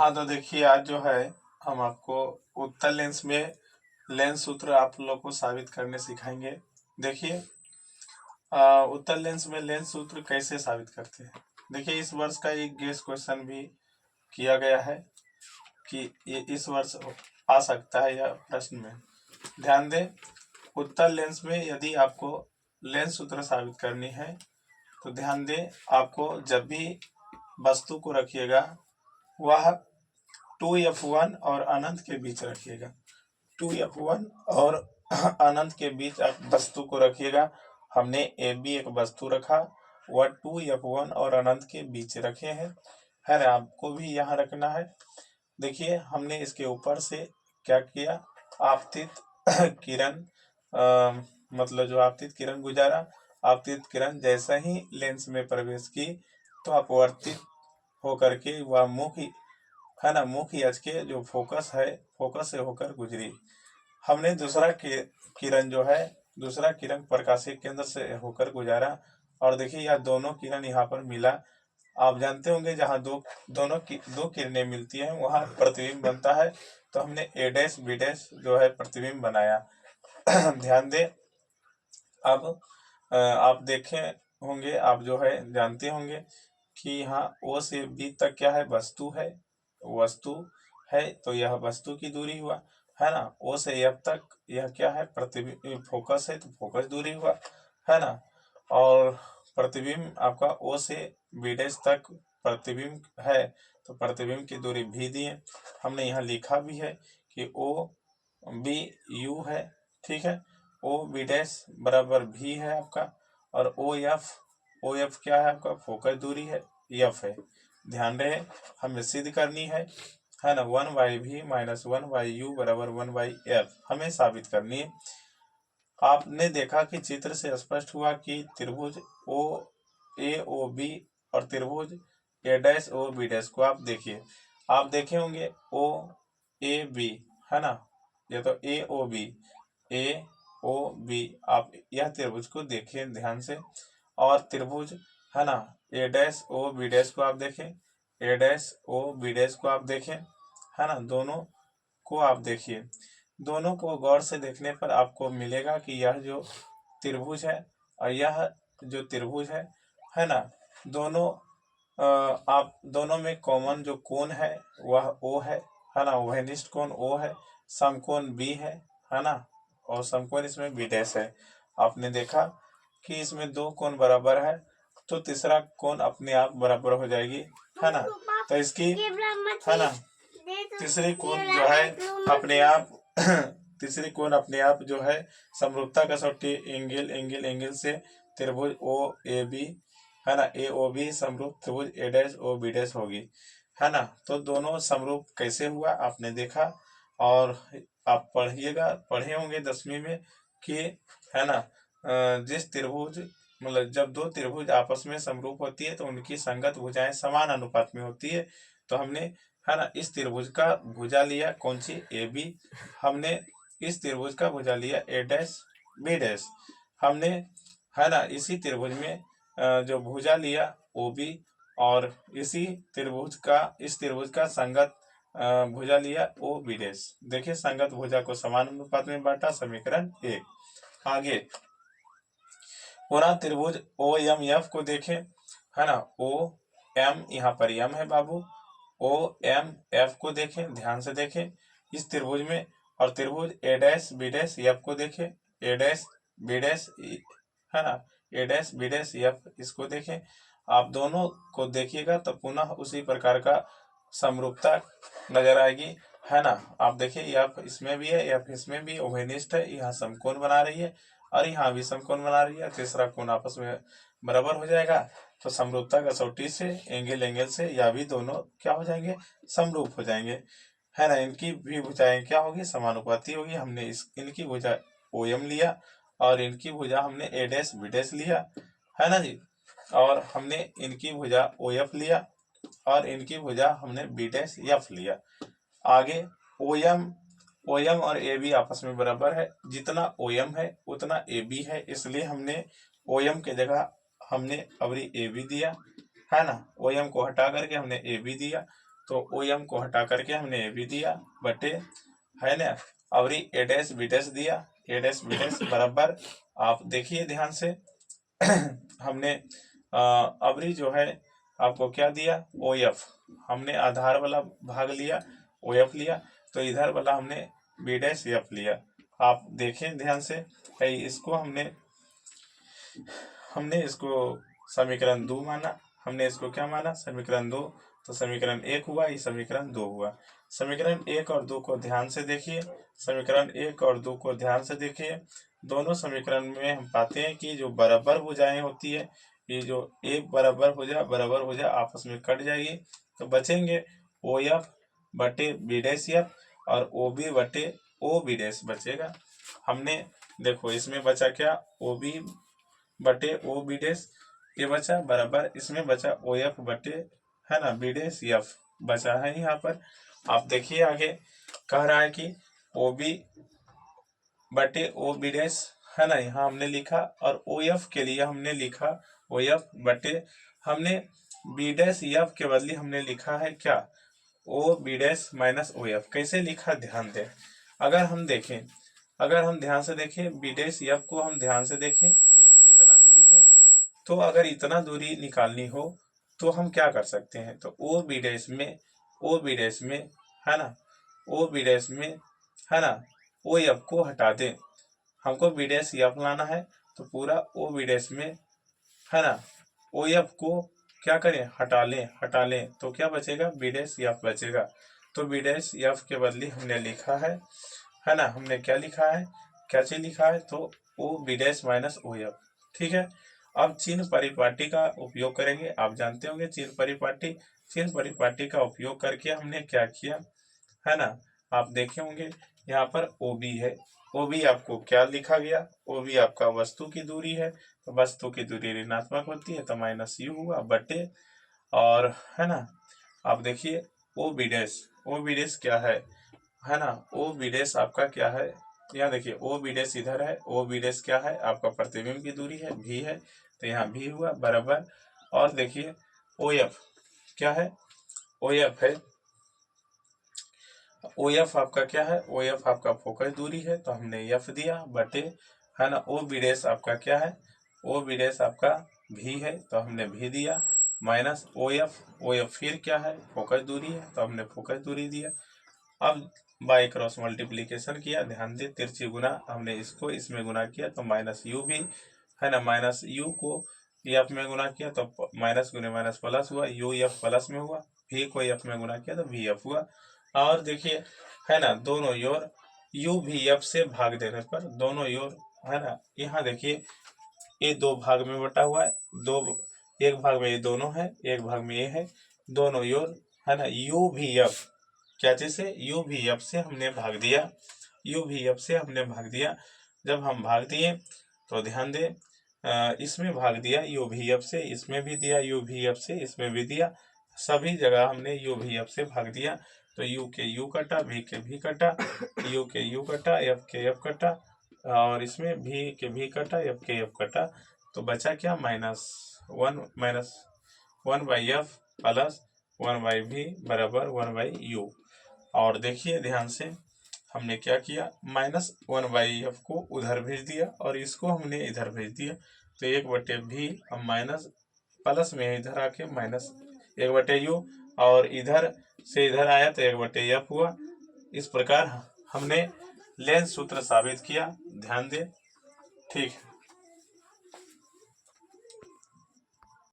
हाँ तो देखिए, आज जो है हम आपको उत्तल लेंस में लेंस सूत्र आप लोग को साबित करने सिखाएंगे। देखिए, उत्तल लेंस में लेंस सूत्र कैसे साबित करते हैं। देखिए, इस वर्ष का एक गेस क्वेश्चन भी किया गया है कि ये इस वर्ष आ सकता है यह प्रश्न में। ध्यान दें, उत्तल लेंस में यदि आपको लेंस सूत्र साबित करनी है तो ध्यान दें, आपको जब भी वस्तु को रखिएगा वह 2f1 और अनंत के बीच रखिएगा। 2f1 और अनंत के बीच आप वस्तु को रखिएगा। हमने ए बी एक वस्तु रखा, वह 2f1 और अनंत के बीच रखे हैं, है ना। आपको भी यहाँ रखना है। देखिए, हमने इसके ऊपर से क्या किया, आपतित किरण मतलब जो आपतित किरण गुजारा, आपतित किरण जैसा ही लेंस में प्रवेश की तो अपवर्तित होकर के वह मुख्य, है ना, मुख्य अक्ष के जो फोकस है, फोकस से होकर गुजरी। हमने दूसरा किरण जो है, दूसरा किरण प्रकाशीय केंद्र से होकर गुजारा और देखिए यह दोनों किरण यहाँ पर मिला। आप जानते होंगे जहाँ दो किरणें मिलती हैं वहाँ प्रतिबिंब बनता है, तो हमने ए डैश बी डैश जो है प्रतिबिंब बनाया। ध्यान दें, अब आप देखे होंगे, आप जो है जानते होंगे कि यहाँ ओ से बी तक क्या है, वस्तु है, वस्तु है, तो यह वस्तु की दूरी हुआ, है ना। ओ से एफ तक यह क्या है, प्रतिबिंब फोकस है, तो फोकस दूरी हुआ, है ना। और प्रतिबिंब आपका ओ से बी डैश तक प्रतिबिंब है, तो प्रतिबिंब की दूरी भी दिए। हमने यहाँ लिखा भी है कि ओ बी यू है, ठीक है। ओ बी डैश बराबर भी है आपका, और ओ एफ क्या है आपका, फोकस दूरी है, एफ है। ध्यान रहे, हमें सिद्ध करनी है ना। 1/v माइनस 1/u बराबर 1/f हमें साबित करनी है। आपने देखा कि चित्र से स्पष्ट हुआ कि त्रिभुज ओ ए ओ बी और त्रिभुज ए डैश ओ बी डैश को आप देखिए, आप देखे होंगे ओ ए बी, है ना। ये तो ए ओ बी, आप यह त्रिभुज को देखें ध्यान से। और त्रिभुज, है ना, ए डैश ओ बी डैश को आप देखें, ए डैश ओ बी डैश को आप देखें, है ना। दोनों को आप देखिए, दोनों को गौर से देखने पर आपको मिलेगा कि यह जो त्रिभुज है और यह जो त्रिभुज है ना, दोनों आप दोनों में कॉमन जो कोण है वह ओ है ना, वहनिष्ठ कोण ओ है, समकोण बी है ना, और समकोण इसमें बी डैश है। आपने देखा कि इसमें दो कोण बराबर है, तो तीसरा कोण अपने आप बराबर हो जाएगी, है ना। तो इसकी, है ना, तीसरी कोण जो है अपने आप तीसरी कोण अपने आप जो है समरूपता कसौटी एंगल से त्रिभुज ओ ए बी, है ना, ए ओ बी समरूप त्रिभुज ए डैश ओ बी डैश होगी, है ना। तो दोनों समरूप कैसे हुआ आपने देखा, और आप पढ़े होंगे 10वीं में कि, है ना, जिस त्रिभुज मतलब जब दो त्रिभुज आपस में समरूप होती है तो उनकी संगत भुजाएं समान अनुपात में होती है। तो हमने, है ना, इस त्रिभुज का भुजा लिया कौन सी, ए बी। हमने इस त्रिभुज का भुजा लिया ए डैश बी डैश। हमने, है ना, इसी त्रिभुज में जो भुजा लिया ओ बी, और इस त्रिभुज का संगत भुजा लिया ओ बी डैश। देखिए, संगत भुजा को समान अनुपात में बांटा, समीकरण 1। आगे पूरा त्रिभुज ओ एम एफ को देखें, है ना, ओ एम यहाँ पर एम है बाबू, ओ एम एफ को देखें, ध्यान से देखें इस त्रिभुज में। और त्रिभुज ए डैश बी डैश एफ को देखें, ए डैश बी डैश, है ना, ए डैश बी डैश एफ, इसको देखें। आप दोनों को देखिएगा तो पुनः उसी प्रकार का समरूपता नजर आएगी, है ना। आप देखिए, एफ इसमें भी है, एफ इसमें भी, उभयनिष्ठ है, यहाँ समकोण बना रही है और यहाँ भी समकोण बना रही है, तीसरा कोण आपस में बराबर हो जाएगा। तो समरूपता कसौटी से एंगल से या भी दोनों क्या हो जाएंगे, समरूप हो जाएंगे, है ना। इनकी भी भुजाएं क्या होगी, समानुपाती होगी। हमने इनकी भुजा ओ एम लिया और इनकी भुजा हमने ए डैश बी डैश लिया, है ना जी। और हमने इनकी भुजा ओ एफ लिया और इनकी भुजा हमने बी डैश एफ लिया। आगे ओ एम और ए बी आपस में बराबर है, जितना ओ एम है उतना ए बी है, इसलिए हमने ओ एम के जगह हमने अवरी ए बी दिया, है ना। ओ एम को हटा करके हमने ए बी दिया, तो ओ एम को हटा करके हमने ए बी दिया बटे, है ना, अवरी ए डैश बी डैश दिया, ए डैश बी डैश बराबर, आप देखिए ध्यान से हमने अवरी जो है आपको क्या दिया, ओ एफ, हमने आधार वाला भाग लिया, ओ एफ लिया, तो इधर वाला हमने बी डैश एफ लिया। आप देखें ध्यान से, इसको हमने इसको समीकरण 2 माना, हमने इसको क्या माना, समीकरण 2, तो समीकरण 1 हुआ, ये समीकरण 2 हुआ। समीकरण 1 और 2 को ध्यान से देखिए, समीकरण 1 और 2 को ध्यान से देखिए, दोनों समीकरण में हम पाते हैं कि जो बराबर भुजाएं होती है, ये जो एक बराबर भुजा आपस में कट जाएगी, तो बचेंगे ओ एफ बटे बी डैश एफ और ओ बी बटे ओ बी डैश बचेगा। हमने देखो इसमें बचा क्या, ओ बी बटे ओ बी डैश ये बचा बराबर, इसमें बचा ओ एफ बटे, है ना, बी डैश एफ बचा है यहाँ पर। आप देखिए आगे कह रहा है कि ओ बी बटे ओ बी डैश, है ना, यहाँ हमने लिखा, और ओ एफ के लिए हमने लिखा ओ एफ बटे, हमने बी डैश एफ के बदले हमने लिखा है क्या, O B dash minus O F. कैसे लिखा ध्यान दें, अगर हम देखें, अगर हम ध्यान से देखें बी डैश एफ को हम ध्यान से देखें, ये इतना दूरी है, तो अगर इतना दूरी निकालनी हो तो हम क्या कर सकते हैं, तो ओ बी डैश में, ओ बी डैश में, है ना, ओ बी डैश में, है ना, ओ एफ को हटा दें, हमको बी डैश एफ लाना है, तो पूरा ओ बी डैश में, है ना, ओ एफ को क्या करें, हटा लें, तो क्या बचेगा, बी डैश एफ बचेगा। तो बी डैश एफ के बदले हमने लिखा है ना, हमने क्या लिखा है, क्या चीज लिखा है, तो O B dash minus O F. ठीक है, अब चिन्ह परिपाटी का उपयोग करेंगे, आप जानते होंगे चिन्ह परिपाटी का उपयोग करके हमने क्या किया, है ना, आप देखे होंगे यहाँ पर ओ बी है, ओ बी आपको क्या लिखा गया, ओ बी आपका वस्तु की दूरी है, तो वस्तु की दूरी ऋणात्मक होती है, तो माइनस यू हुआ बटे, और है ना, आप देखिए ओ बी डैश क्या है ना, ओ बी डैश आपका क्या है, यहाँ देखिए ओ बी डैश इधर है, ओ बी डैश क्या है, आपका प्रतिबिंब की दूरी है, भी है, तो यहाँ भी हुआ बराबर, और देखिए ओ एफ क्या है, ओ एफ है, ओ एफ आपका क्या है, ओ एफ आपका फोकस दूरी है, तो हमने एफ दिया बटे, है ना, ओ बी डैश आपका क्या है, ओ बी डैश आपका भी है, तो हमने भी दिया, माइनस ओ एफ फिर क्या है, फोकस दूरी है, तो हमने फोकस दूरी दिया। अब बाय क्रॉस मल्टीप्लीकेशन किया, ध्यान दे, तिरछी गुना, हमने इसको इसमें गुना किया, तो माइनस यू भी, है ना, माइनस यू को एफ में गुना किया, तो माइनस गुने माइनस प्लस हुआ, यू एफ प्लस में हुआ, भी को एफ में गुना किया, तो वी एफ हुआ। और देखिए, है ना, दोनों योर यू भी एफ से भाग देने पर दोनों योर, है ना, यहाँ देखिए ये दो भाग में बटा हुआ है, दो, एक भाग में ये दोनों है, एक भाग में ये है, दोनों योर, है ना, यू भी एफ क्या चीज से, यू भी एफ से हमने भाग दिया, यू भी एफ से हमने भाग दिया। जब हम भाग दिए तो ध्यान दे, इसमें भाग दिया यू भी एफ से, इसमें भी दिया यू भी एफ से, इसमें भी दिया, सभी जगह हमने यू भी एफ से भाग दिया, तो यू के यू कटा, भी के भी कटा, यू के यू कटा, एफ के एफ कटा, और इसमें भी के भी कटा, एफ के एफ कटा, तो बचा क्या, minus one by F plus one by भी बराबर वन बाई यू। और देखिए ध्यान से हमने क्या किया, माइनस वन बाई एफ को उधर भेज दिया और इसको हमने इधर भेज दिया, तो एक बटे भी, अब माइनस प्लस में इधर आके माइनस एक बटे यू, और इधर से इधर आया तो एक बटे एफ हुआ। इस प्रकार हमने लेंस सूत्र साबित किया, ध्यान दे, ठीक है।